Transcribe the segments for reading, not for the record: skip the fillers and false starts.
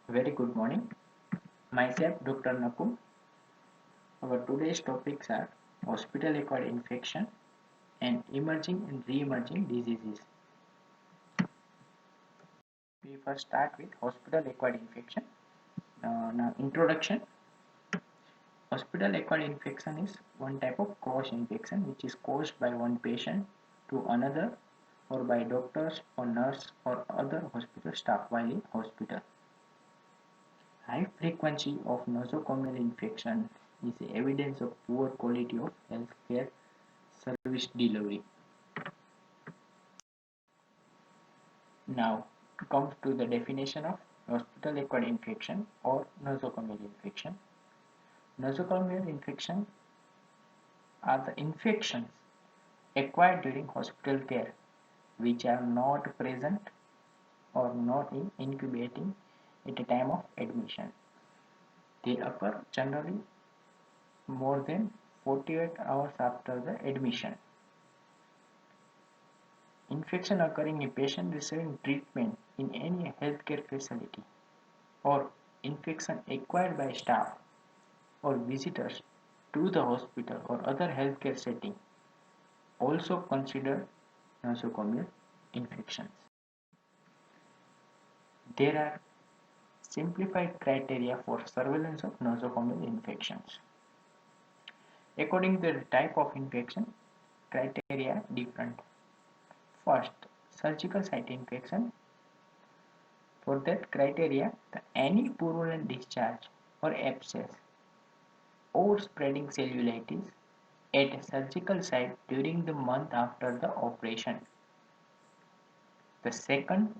Very good morning. Myself, Dr. Nakum. Our today's topics are hospital-acquired infection and emerging and re-emerging diseases. We first start with hospital-acquired infection. Now, introduction. Hospital-acquired infection is one type of cross infection which is caused by one patient to another or by doctors or nurse or other hospital staff while in hospital. High frequency of nosocomial infection is evidence of poor quality of healthcare service delivery. Now comes to the definition of hospital-acquired infection or nosocomial infection. Nosocomial infection are the infections acquired during hospital care which are not present or not in incubating at the time of admission. They occur generally more than 48 hours after the admission. Infection occurring in patient receiving treatment in any healthcare facility or infection acquired by staff or visitors to the hospital or other healthcare setting also considered nosocomial infections. There are simplified criteria for surveillance of nosocomial infections. According to the type of infection, criteria different. First, surgical site infection. For that criteria, any purulent discharge or abscess or spreading cellulitis at a surgical site during the month after the operation. The second,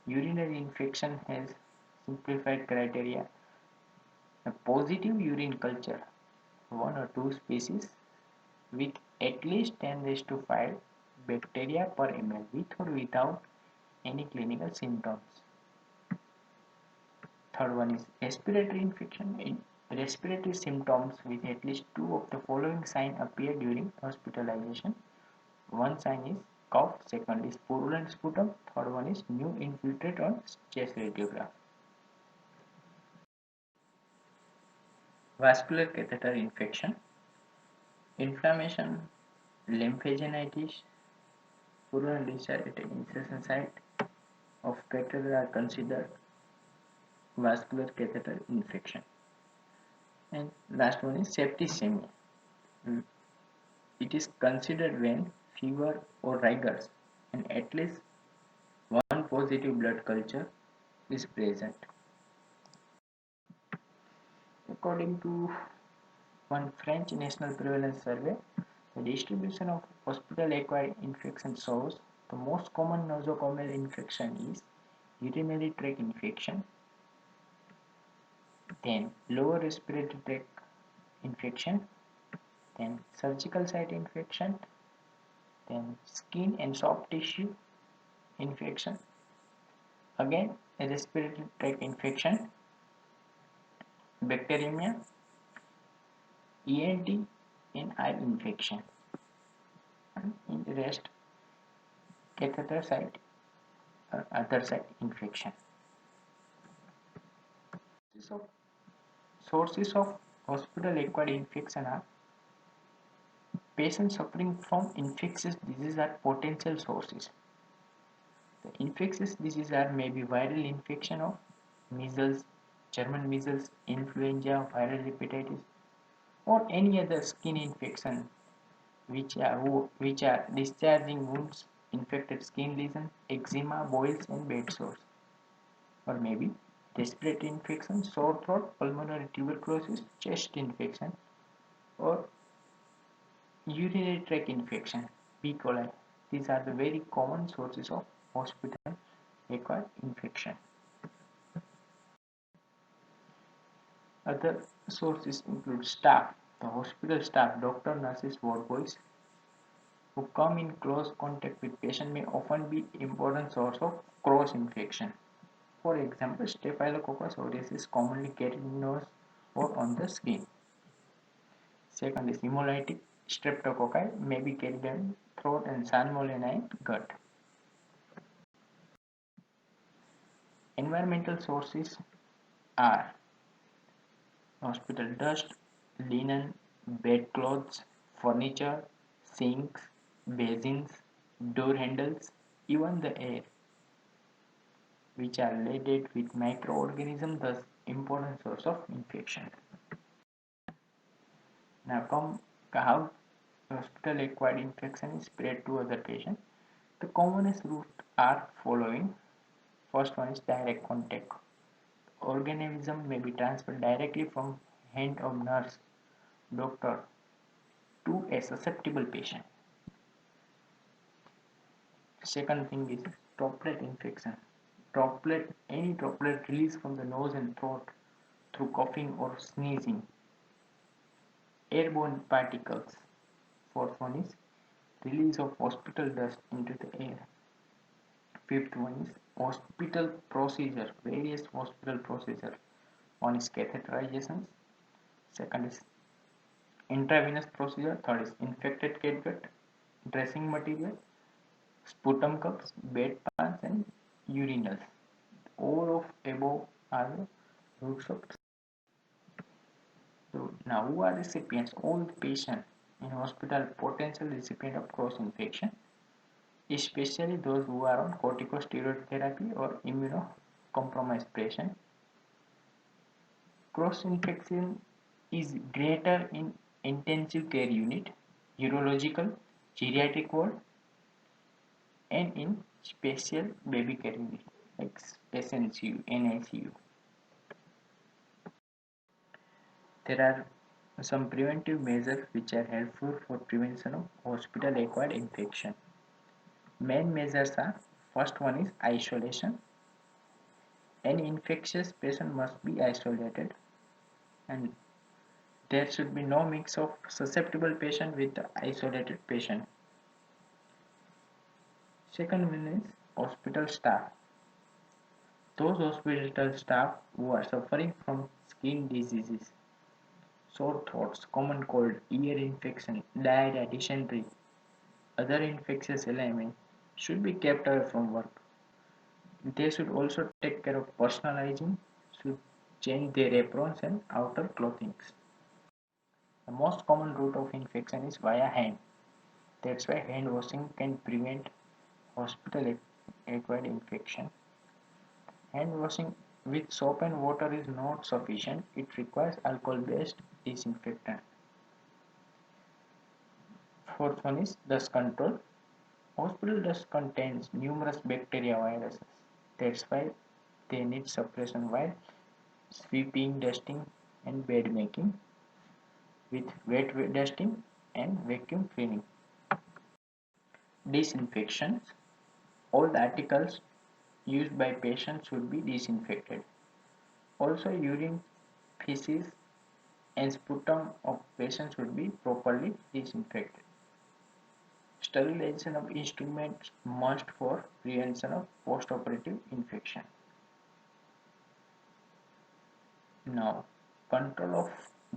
urinary infection has simplified criteria. A positive urine culture, one or two species with at least 10 raised to 5 bacteria per ml with or without any clinical symptoms. Third one is respiratory infection. In respiratory symptoms with at least two of the following signs appear during hospitalization. One sign is cough, second is purulent sputum, third one is new infiltrate on chest radiograph. Vascular catheter infection, inflammation, lymphadenitis, purulent discharge at an insertion site of catheter are considered vascular catheter infection. And last one is septicemia. It is considered when fever or rigors and at least one positive blood culture is present. According to one French national prevalence survey, the distribution of hospital-acquired infection shows the most common nosocomial infection is urinary tract infection, then lower respiratory tract infection, then surgical site infection, then skin and soft tissue infection, again a respiratory tract infection, bacteremia, ENT and eye infection, and in the rest catheter site or other site infection. Sources of hospital-acquired infection are patients suffering from infectious disease are potential sources. The infectious disease are maybe viral infection of measles, German measles, influenza, viral hepatitis, or any other skin infection which are discharging wounds, infected skin lesions, eczema, boils, and bed sores, or maybe respiratory infection, sore throat, pulmonary tuberculosis, chest infection, or urinary tract infection, E. coli. These are the very common sources of hospital-acquired infection. Other sources include staff, the hospital staff, doctor, nurses, ward boys, who come in close contact with patient may often be important source of cross infection. For example, Staphylococcus aureus is commonly carried in nose or on the skin. Second is hemolytic streptococci may be carried in throat and salmonella in gut. Environmental sources are hospital dust, linen, bedclothes, furniture, sinks, basins, door handles, even the air, which are laden with microorganisms, thus important source of infection. Now come how hospital acquired infection is spread to other patients. The commonest route are following. First one is direct contact. Organism may be transferred directly from hand of nurse, doctor to a susceptible patient. Second thing is droplet infection. Any droplet released from the nose and throat through coughing or sneezing. Airborne particles. Fourth one is release of hospital dust into the air. Fifth one is hospital procedure, various hospital procedure. One is catheterization, second is intravenous procedure, third is infected catgut, dressing material, sputum cups, bed pans and urinals. All of above are the roots of. So now who are recipients? All the patients in hospital potential recipient of cross infection, especially those who are on corticosteroid therapy or immunocompromised patient. Cross infection is greater in intensive care unit, urological, geriatric ward, and in special baby care unit like SNCU, NICU. There are some preventive measures which are helpful for prevention of hospital acquired infection. Main measures are first one is isolation. Any infectious patient must be isolated and there should be no mix of susceptible patient with the isolated patient. Second one is hospital staff. Those hospital staff who are suffering from skin diseases, sore throats, common cold, ear infection, diarrhea, dysentery, other infectious ailments should be kept away from work. They should also take care of personal hygiene, should change their aprons and outer clothing. The most common route of infection is via hand. That's why hand washing can prevent hospital acquired infection. Hand washing with soap and water is not sufficient. It requires alcohol-based disinfectant. Fourth one is dust control. Hospital dust contains numerous bacteria viruses. That's why they need suppression while sweeping, dusting and bed making with wet dusting and vacuum cleaning. Disinfection. All the articles used by patients should be disinfected. Also urine, feces and sputum of patients should be properly disinfected. Sterilization of instruments must for prevention of post-operative infection. Now, control of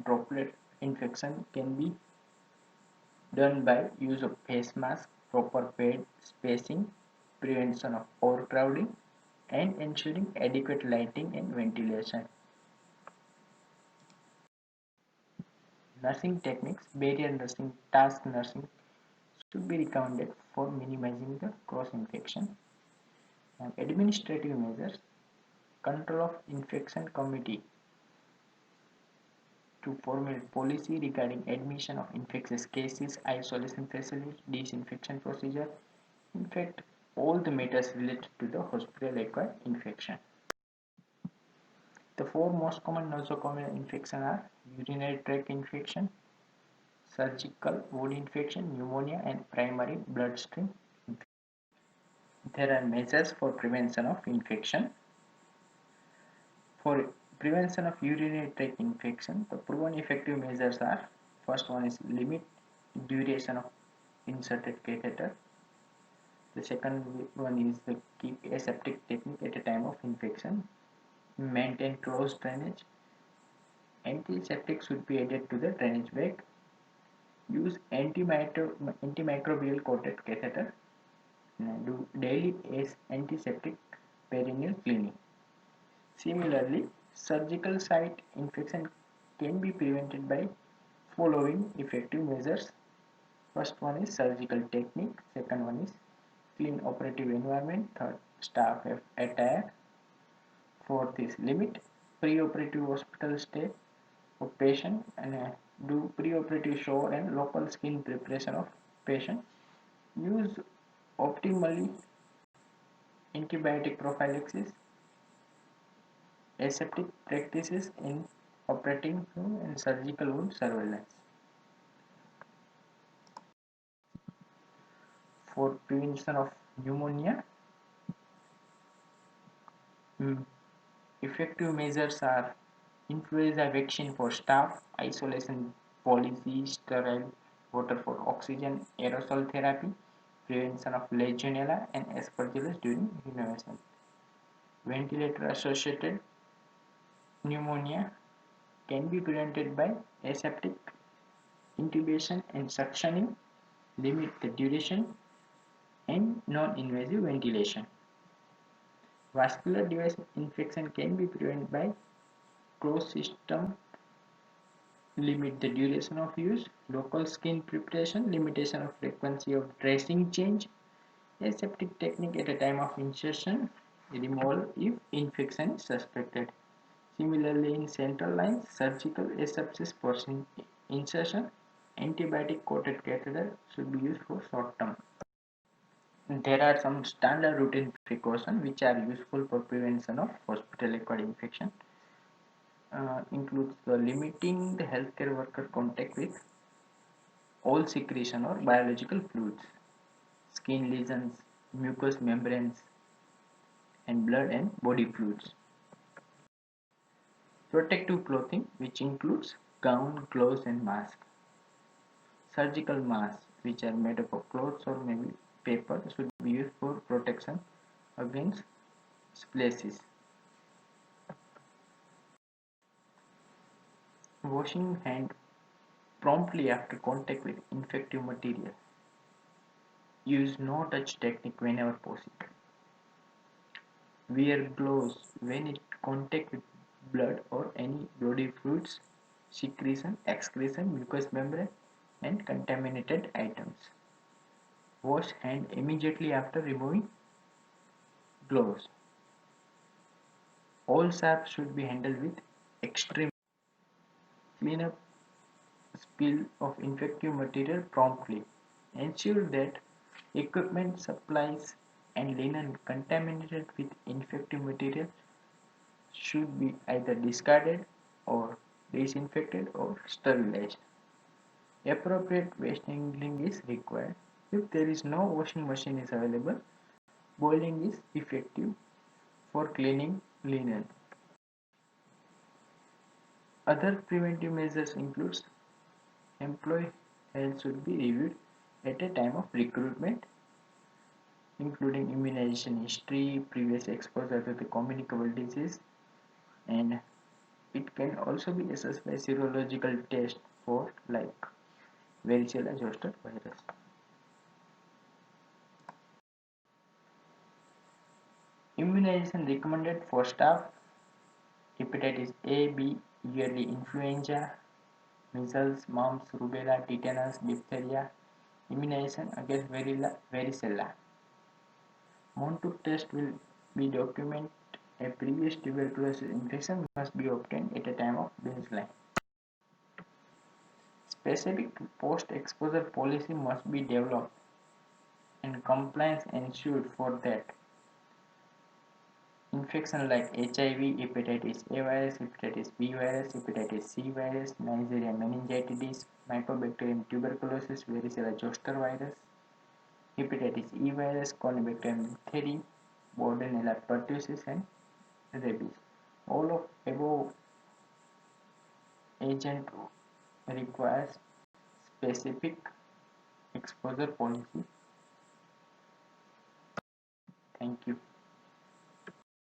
droplet infection can be done by use of face mask, proper bed spacing, prevention of overcrowding, and ensuring adequate lighting and ventilation. Nursing techniques, barrier nursing, task nursing should be recommended for minimizing the cross infection. And administrative measures, control of infection committee to formulate policy regarding admission of infectious cases, isolation facilities, disinfection procedure, in fact, all the matters related to the hospital acquired infection. The four most common nosocomial infections are urinary tract infection, surgical wound infection, pneumonia, and primary bloodstream infection. There are measures for prevention of infection. For prevention of urinary tract infection, the proven effective measures are first one is limit duration of inserted catheter. The second one is the keep aseptic technique at a time of infection. Maintain closed drainage. Antiseptic should be added to the drainage bag. Use antimicrobial coated catheter. Do daily antiseptic perineal cleaning. Similarly, surgical site infection can be prevented by following effective measures. First one is surgical technique, second one is clean operative environment, third staff attire, fourth is limit preoperative hospital stay of patient and do preoperative shower and local skin preparation of patient. Use optimally antibiotic prophylaxis, aseptic practices in operating room and surgical wound surveillance. For prevention of pneumonia, mm, effective measures are influenza vaccine for staff, isolation policy, sterile water for oxygen, aerosol therapy, prevention of Legionella and Aspergillus during innovation. Ventilator associated pneumonia can be prevented by aseptic intubation and suctioning, limit the duration, and non-invasive ventilation. Vascular device infection can be prevented by closed system, limit the duration of use, local skin preparation, limitation of frequency of dressing change, aseptic technique at a time of insertion, removal if infection is suspected. Similarly, in central lines, surgical asepsis for insertion, antibiotic coated catheter should be used for short term. There are some standard routine precautions which are useful for prevention of hospital acquired infection. Includes the limiting the healthcare worker contact with all secretion or biological fluids, skin lesions, mucous membranes, and blood and body fluids. Protective clothing, which includes gown, gloves, and mask. Surgical masks, which are made up of clothes or maybe paper, should be used for protection against splashes. Washing hand promptly after contact with infective material. Use no touch technique whenever possible. Wear gloves when in contact with blood or any body fluids, secretion, excretion, mucous membrane, and contaminated items. Wash hand immediately after removing gloves. All sharps should be handled with extreme. Clean up spill of infective material promptly. Ensure that equipment, supplies, and linen contaminated with infective material should be either discarded or disinfected or sterilized. Appropriate waste handling is required. If there is no washing machine is available, boiling is effective for cleaning linen. Other preventive measures include employee health should be reviewed at a time of recruitment, including immunization history, previous exposure to the communicable disease, and it can also be assessed by serological test for like varicella zoster virus. Immunization recommended for staff: hepatitis A, B, yearly influenza, measles, mumps, rubella, tetanus, diphtheria, immunization against varicella. Montour test will be document a previous tuberculosis infection must be obtained at a time of baseline. Specific post-exposure policy must be developed and compliance ensured for that. Infection like HIV, hepatitis A virus, hepatitis B virus, hepatitis C virus, Neisseria meningitidis, Mycobacterium tuberculosis, varicella zoster virus, hepatitis E virus, Corynebacterium diphtheria, Bordetella pertussis, and rabies. All of above agent requires specific exposure policy. Thank you.